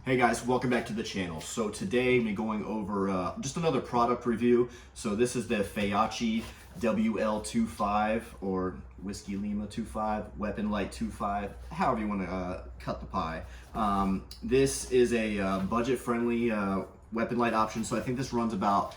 Hey guys, welcome back to the channel. So today I'm going over just another product review. So this is the Feyachi WL25 or Whiskey Lima 25, Weapon Light 25, however you want to cut the pie. This is a budget-friendly weapon light option. So I think this runs about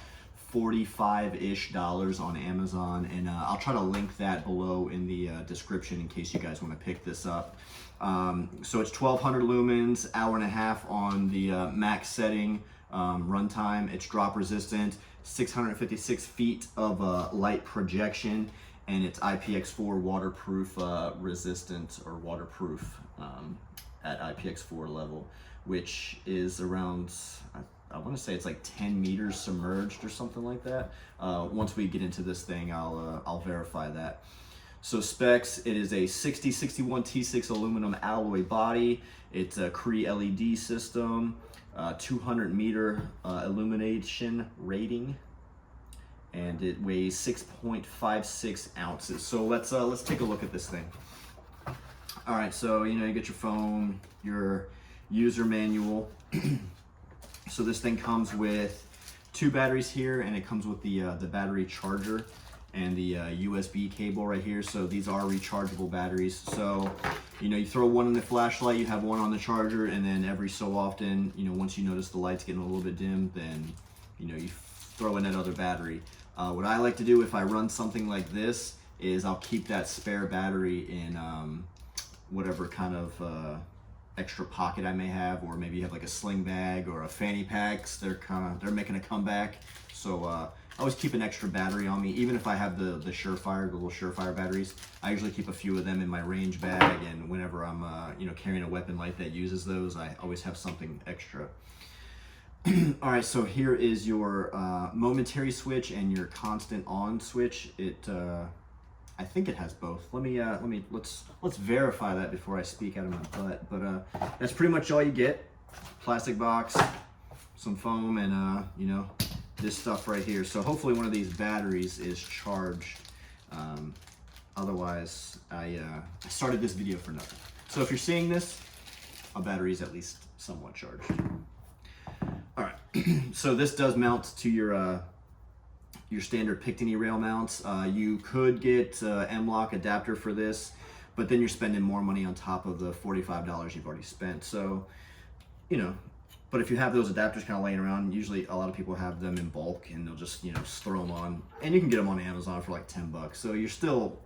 $45-ish on Amazon, and I'll try to link that below in the description in case you guys want to pick this up. So it's 1200 lumens, hour and a half on the max setting runtime. It's drop resistant, 656 feet of light projection, and it's IPX4 waterproof resistant or waterproof at IPX4 level, which is around, I want to say it's like 10 meters submerged or something like that. Once we get into this thing, I'll verify that. So specs, it is a 6061 T6 aluminum alloy body. It's a Cree LED system, 200 meter illumination rating, and it weighs 6.56 ounces. So let's take a look at this thing. All right, so you get your phone, your user manual. So this thing comes with 2 batteries here, and it comes with the battery charger and the USB cable right here. So these are rechargeable batteries. So you throw one in the flashlight, you have one on the charger, and then every so often, once you notice the light's getting a little bit dim, then you throw in that other battery. What I like to do if I run something like this is I'll keep that spare battery in whatever kind of extra pocket I may have, or maybe you have like a sling bag or a fanny packs. They're making a comeback. So I always keep an extra battery on me, even if I have the Surefire, the little Surefire batteries. I usually keep a few of them in my range bag, and whenever I'm carrying a weapon light that uses those, I always have something extra. All right, so here is your momentary switch and your constant on switch. I think it has both. Let's verify that before I speak out of my butt. But that's pretty much all you get: plastic box, some foam, and this stuff right here. So hopefully one of these batteries is charged. Otherwise, I started this video for nothing. So if you're seeing this, a battery is at least somewhat charged. All right. So this does mount to your standard Picatinny rail mounts. You could get M-LOK adapter for this, but then you're spending more money on top of the $45 you've already spent. So, but if you have those adapters kind of laying around, usually a lot of people have them in bulk, and they'll just, throw them on, and you can get them on Amazon for like 10 bucks. So you're still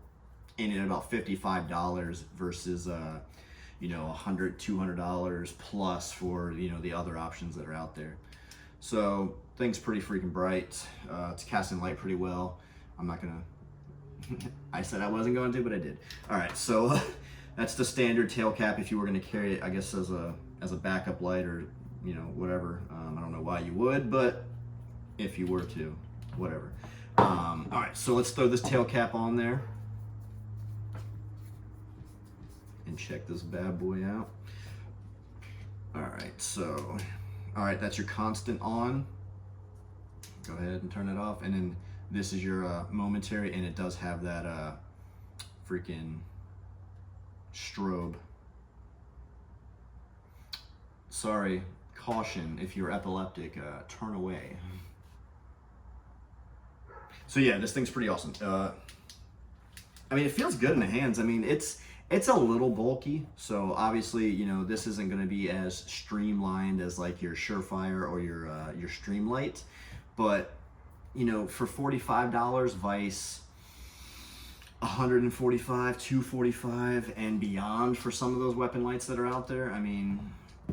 in at about $55 versus, $100, $200 plus for, the other options that are out there. So thing's pretty freaking bright. It's casting light pretty well. I'm not gonna, I said I wasn't going to, but I did. All right, so that's the standard tail cap if you were gonna carry it, I guess, as a backup light, or, whatever. I don't know why you would, but if you were to, whatever. All right, so let's throw this tail cap on there and check this bad boy out. All right, so, all right, that's your constant on. Go ahead and turn it off. And then this is your momentary, and it does have that freaking strobe. Sorry, caution, if you're epileptic, turn away. So yeah, this thing's pretty awesome. I mean, it feels good in the hands. I mean, it's a little bulky, so obviously, this isn't going to be as streamlined as like your Surefire or your Streamlight, but for $45, Vice $145, $245, and beyond for some of those weapon lights that are out there. I mean,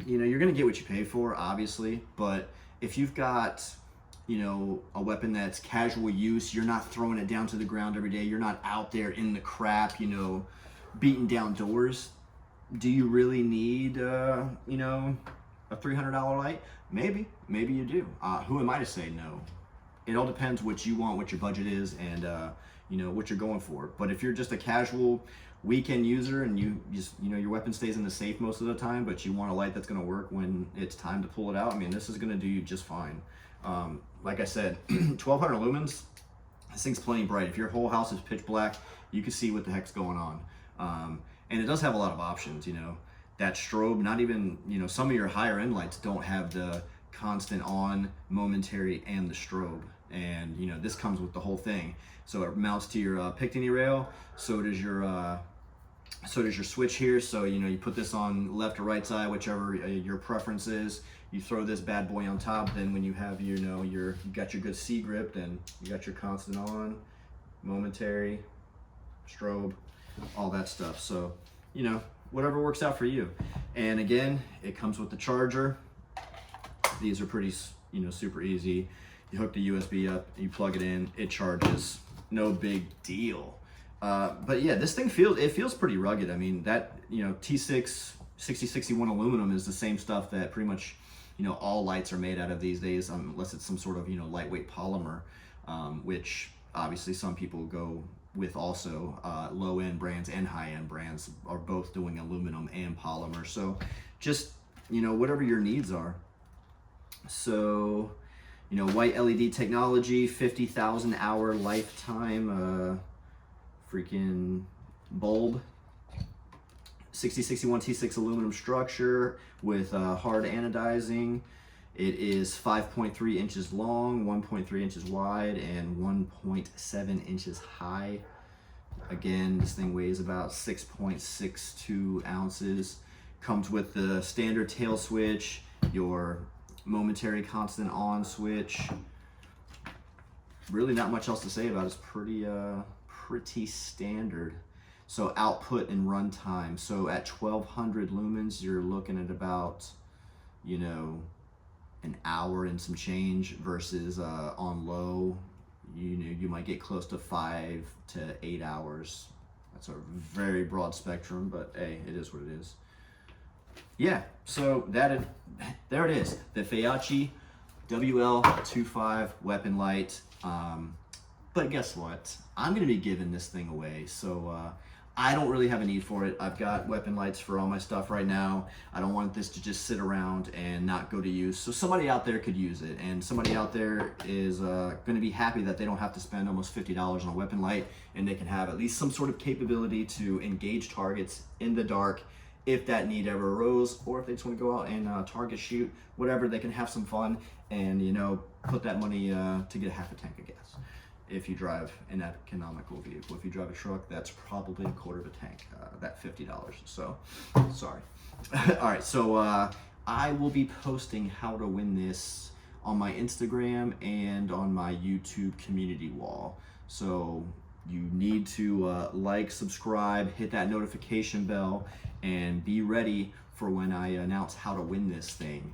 you're going to get what you pay for, obviously, but if you've got a weapon that's casual use, you're not throwing it down to the ground every day, you're not out there in the crap, beating down doors, do you really need a $300 light? Maybe you do. Who am I to say no? It all depends what you want, what your budget is, and what you're going for. But if you're just a casual weekend user, and you just your weapon stays in the safe most of the time, but you want a light that's going to work when it's time to pull it out, I mean, this is going to do you just fine. Like I said, 1200 lumens, this thing's plenty bright. If your whole house is pitch black, you can see what the heck's going on. And it does have a lot of options. that strobe. Not even, you know, some of your higher end lights don't have the constant on, momentary, and the strobe. And you know, this comes with the whole thing. So it mounts to your Pictony rail. So does your switch here. So you know, you put this on left or right side, whichever your preference is. You throw this bad boy on top. Then when you have, you know, you got your good C grip, and you got your constant on, momentary, strobe, all that stuff. So you know, whatever works out for you. And again, it comes with the charger. These are pretty, you know, super easy. You hook the USB up, you plug it in, it charges. No big deal. But yeah, this thing feels pretty rugged. I mean, that, you know, T6 6061 aluminum is the same stuff that pretty much, you know, all lights are made out of these days, unless it's some sort of, you know, lightweight polymer, which obviously some people go with also. Low-end brands and high-end brands are both doing aluminum and polymer. So just, you know, whatever your needs are. So, you know, white LED technology, 50,000 hour lifetime freaking bulb, 6061 T6 aluminum structure with hard anodizing. It is 5.3 inches long, 1.3 inches wide, and 1.7 inches high. Again, this thing weighs about 6.62 ounces. Comes with the standard tail switch, your momentary constant on switch. Really not much else to say about it. It's pretty standard. So output and runtime. So at 1200 lumens, you're looking at about, you know, an hour and some change, versus on low, you know, you might get close to 5 to 8 hours. That's a very broad spectrum, but hey, it is what it is. Yeah, so there it is, the Feyachi WL25 weapon light. But guess what? I'm gonna be giving this thing away, so I don't really have a need for it. I've got weapon lights for all my stuff right now. I don't want this to just sit around and not go to use. So somebody out there could use it, and somebody out there is gonna be happy that they don't have to spend almost $50 on a weapon light, and they can have at least some sort of capability to engage targets in the dark if that need ever arose, or if they just want to go out and target shoot, whatever. They can have some fun and, you know, put that money to get a half a tank of gas if you drive an economical vehicle. If you drive a truck, that's probably a quarter of a tank, that $50. So sorry. All right, so I will be posting how to win this on my Instagram and on my YouTube community wall. So you need to like, subscribe, hit that notification bell, and be ready for when I announce how to win this thing.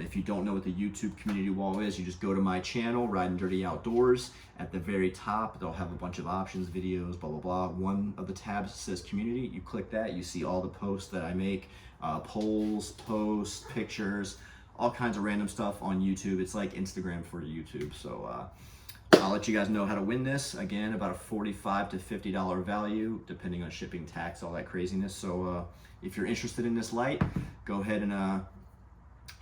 If you don't know what the YouTube community wall is, you just go to my channel, Riding Dirty Outdoors. At the very top, they'll have a bunch of options, videos, blah, blah, blah. One of the tabs says community. You click that, you see all the posts that I make, polls, posts, pictures, all kinds of random stuff on YouTube. It's like Instagram for YouTube. So I'll let you guys know how to win this. Again, about a $45 to $50 value, depending on shipping, tax, all that craziness. So if you're interested in this light, go ahead and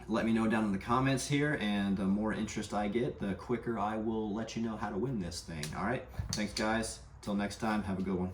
let me know down in the comments here, and the more interest I get, the quicker I will let you know how to win this thing. All right, thanks guys. Till next time, have a good one.